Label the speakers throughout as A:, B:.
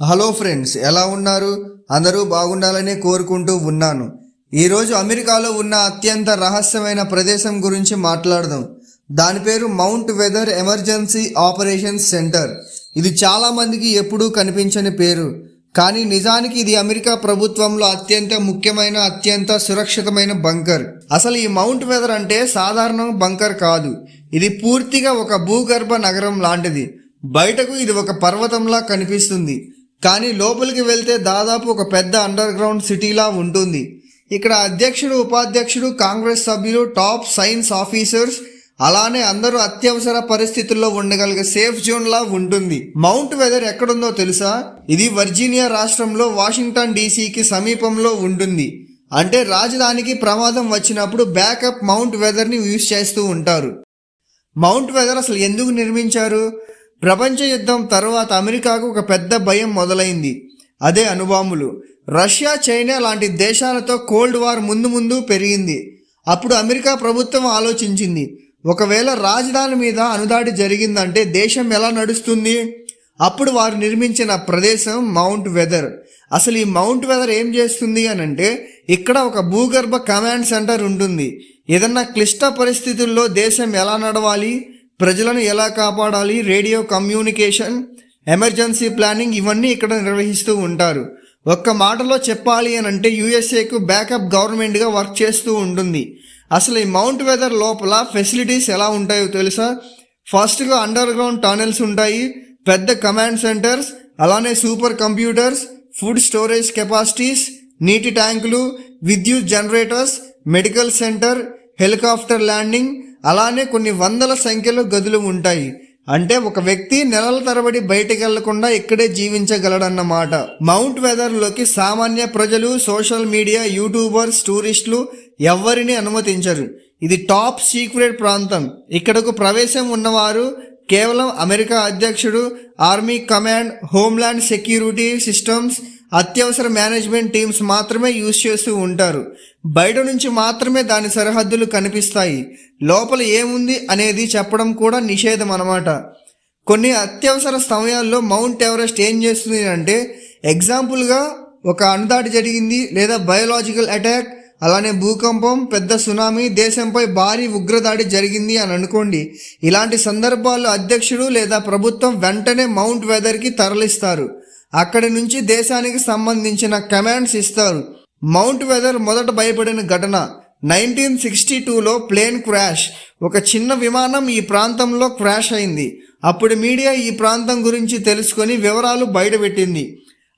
A: Hello friends, ఎలా ఉన్నారు? అందరూ బాగుండాలనే కోరుకుంటూ ఉన్నాను. ఈరోజు అమెరికాలో ఉన్న అత్యంత రహస్యమైన ప్రదేశం గురించి మాట్లాడదాం. దాని పేరు Mount Weather emergency operations centre. ఇది చాలామందికి ఎప్పుడూ కనిపించని పేరు, కానీ నిజానికి ఇది అమెరికా ప్రభుత్వంలో అత్యంత ముఖ్యమైన, అత్యంత సురక్షితమైన బంకర్. అసలు ఈ మౌంట్ వెదర్ అంటే సాధారణ బంకర్ కాదు. ఇది పూర్తిగా ఒక భూగర్భ నగరం లాంటిది. బయటకు ఇది ఒక పర్వతంలా కనిపిస్తుంది, కానీ లోపలికి వెళ్తే దాదాపు ఒక పెద్ద అండర్ గ్రౌండ్ సిటీలా ఉంటుంది. ఇక్కడ అధ్యక్షుడు, ఉపాధ్యక్షుడు, కాంగ్రెస్ సభ్యులు, టాప్ సైన్స్ ఆఫీసర్స్, అలానే అందరూ అత్యవసర పరిస్థితుల్లో ఉండగలిగే సేఫ్ జోన్ లా ఉంటుంది. మౌంట్ వెదర్ ఎక్కడుందో తెలుసా? ఇది వర్జీనియా రాష్ట్రంలో వాషింగ్టన్ డీసీకి సమీపంలో ఉంటుంది. అంటే రాజధానికి ప్రమాదం వచ్చినప్పుడు బ్యాకప్ మౌంట్ వెదర్ని యూజ్ చేస్తూ ఉంటారు. మౌంట్ వెదర్ అసలు ఎందుకు నిర్మించారు? ప్రపంచ యుద్ధం తర్వాత అమెరికాకు ఒక పెద్ద భయం మొదలైంది. అదే అణుబాంబులు. రష్యా, చైనా లాంటి దేశాలతో కోల్డ్ వార్ ముందు పెరిగింది. అప్పుడు అమెరికా ప్రభుత్వం ఆలోచించింది, ఒకవేళ రాజధాని మీద అణుదాడి జరిగిందంటే దేశం ఎలా నడుస్తుంది? అప్పుడు వారు నిర్మించిన ప్రదేశం మౌంట్ వెదర్. అసలు ఈ మౌంట్ వెదర్ ఏం చేస్తుంది అని అంటే, ఇక్కడ ఒక భూగర్భ కమాండ్ సెంటర్ ఉంటుంది. ఏదన్నా క్లిష్ట పరిస్థితుల్లో దేశం ఎలా నడవాలి, ప్రజలను ఎలా కాపాడాలి, రేడియో కమ్యూనికేషన్, ఎమర్జెన్సీ ప్లానింగ్, ఇవన్నీ ఇక్కడ నిర్వహిస్తూ ఉంటారు. ఒక్క మాటలో చెప్పాలి అని అంటే యూఎస్ఏకు బ్యాకప్ గవర్నమెంట్గా వర్క్ చేస్తూ ఉంటుంది. అసలు ఈ మౌంట్ వెదర్ లోపల ఫెసిలిటీస్ ఎలా ఉంటాయో తెలుసా? ఫస్ట్గా అండర్ గ్రౌండ్ టనెల్స్ ఉంటాయి, పెద్ద కమాండ్ సెంటర్స్, అలానే super computers, food storage capacities, నీటి ట్యాంకులు, విద్యుత్ generators, medical centre, helicopter landing, అలానే కొన్ని వందల సంఖ్యలో గదులు ఉంటాయి. అంటే ఒక వ్యక్తి నెలల తరబడి బయటకు వెళ్లకుండా ఇక్కడే జీవించగలడన్నమాట. మౌంట్ వెదర్లోకి సామాన్య ప్రజలు, సోషల్ మీడియా, యూట్యూబర్స్, టూరిస్టులు ఎవరిని అనుమతించరు. ఇది టాప్ సీక్రెట్ ప్రాంతం. ఇక్కడకు ప్రవేశం ఉన్నవారు కేవలం అమెరికా అధ్యక్షుడు, army command, homeland security systems, అత్యవసర మేనేజ్మెంట్ టీమ్స్ మాత్రమే యూజ్ చేస్తూ ఉంటారు. బయట నుంచి మాత్రమే దాని సరిహద్దులు కనిపిస్తాయి. లోపల ఏముంది అనేది చెప్పడం కూడా నిషేధం అన్నమాట. కొన్ని అత్యవసర సమయాల్లో మౌంట్ ఎవరెస్ట్ ఏం చేస్తుంది అంటే, ఎగ్జాంపుల్గా ఒక అణుదాడి జరిగింది, లేదా బయోలాజికల్ అటాక్, అలానే భూకంపం, పెద్ద సునామీ, దేశంపై భారీ ఉగ్రదాడి జరిగింది అని అనుకోండి. ఇలాంటి సందర్భాల్లో అధ్యక్షుడు లేదా ప్రభుత్వం వెంటనే మౌంట్ వెదర్కి తరలిస్తారు. అక్కడి నుంచి దేశానికి సంబంధించిన కమాండ్స్ ఇస్తారు. మౌంట్ వెదర్ మొదట భయపడిన ఘటన 1962లో ప్లేన్ క్రాష్. ఒక చిన్న విమానం ఈ ప్రాంతంలో క్రాష్ అయింది. అప్పుడు మీడియా ఈ ప్రాంతం గురించి తెలుసుకొని వివరాలు బయటపెట్టింది.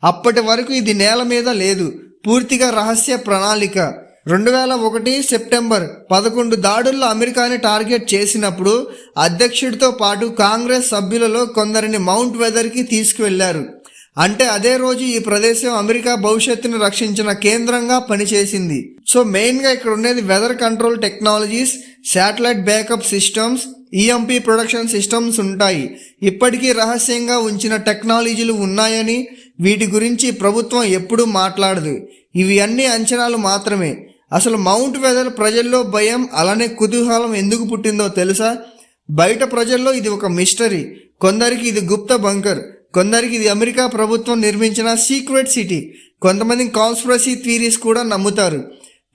A: అప్పటి వరకు ఇది నేల మీద లేదు, పూర్తిగా రహస్య ప్రణాళిక. 2001 సెప్టెంబర్ 11 దాడుల్లో అమెరికాని టార్గెట్ చేసినప్పుడు అధ్యక్షుడితో పాటు కాంగ్రెస్ సభ్యులలో కొందరిని మౌంట్ వెదర్కి తీసుకువెళ్లారు. అంటే అదే రోజు ఈ ప్రదేశం అమెరికా భవిష్యత్తును రక్షించిన కేంద్రంగా పనిచేసింది. సో మెయిన్గా ఇక్కడ ఉండేది weather control technologies, satellite backup systems, EMP production systems ఉంటాయి. ఇప్పటికీ రహస్యంగా ఉంచిన టెక్నాలజీలు ఉన్నాయని, వీటి గురించి ప్రభుత్వం ఎప్పుడూ మాట్లాడదు. ఇవి అన్ని అంచనాలు మాత్రమే. అసలు మౌంట్ వెదర్ ప్రజల్లో భయం, అలానే కుతూహలం ఎందుకు పుట్టిందో తెలుసా? బయట ప్రజల్లో ఇది ఒక మిస్టరీ. కొందరికి ఇది గుప్త బంకర్, కొందరికి ఇది అమెరికా ప్రభుత్వం నిర్మించిన సీక్రెట్ సిటీ, కొంతమంది కాన్స్పిరసీ థియరీస్ కూడా నమ్ముతారు.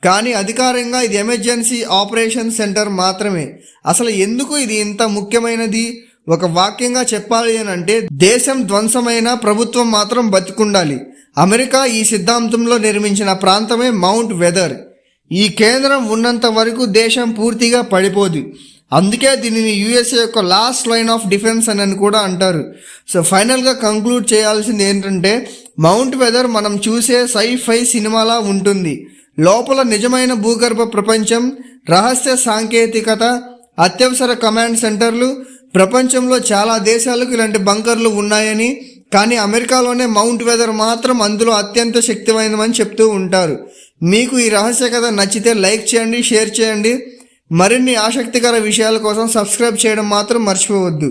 A: కానీ అధికారంగా ఇది ఎమర్జెన్సీ ఆపరేషన్ సెంటర్ మాత్రమే. అసలు ఎందుకు ఇది ఇంత ముఖ్యమైనది? ఒక వాక్యంగా చెప్పాలి అని అంటే, దేశం ధ్వంసమైన ప్రభుత్వం మాత్రం బతికుండాలి. అమెరికా ఈ సిద్ధాంతంలో నిర్మించిన ప్రాంతమే మౌంట్ వెదర్. ఈ కేంద్రం ఉన్నంత వరకు దేశం పూర్తిగా పడిపోదు. అందుకే దీనిని యూఎస్ఏ యొక్క లాస్ట్ లైన్ ఆఫ్ డిఫెన్స్ అని కూడా అంటారు. సో ఫైనల్గా కంక్లూడ్ చేయాల్సింది ఏంటంటే, మౌంట్ వెదర్ మనం చూసే సై-ఫై సినిమాలా ఉంటుంది. లోపల నిజమైన భూగర్భ ప్రపంచం, రహస్య సాంకేతికత, అత్యవసర కమాండ్ సెంటర్లు. ప్రపంచంలో చాలా దేశాలకు ఇలాంటి బంకర్లు ఉన్నాయని, కానీ అమెరికాలోనే మౌంట్ వెదర్ మాత్రం అందులో అత్యంత శక్తివంతమని చెప్తూ ఉంటారు. మీకు ఈ రహస్య కథ నచ్చితే లైక్ చేయండి, షేర్ చేయండి. మరిన్ని ఆసక్తికర విషయాల కోసం సబ్స్క్రైబ్ చేయడం మాత్రం మర్చిపోవద్దు.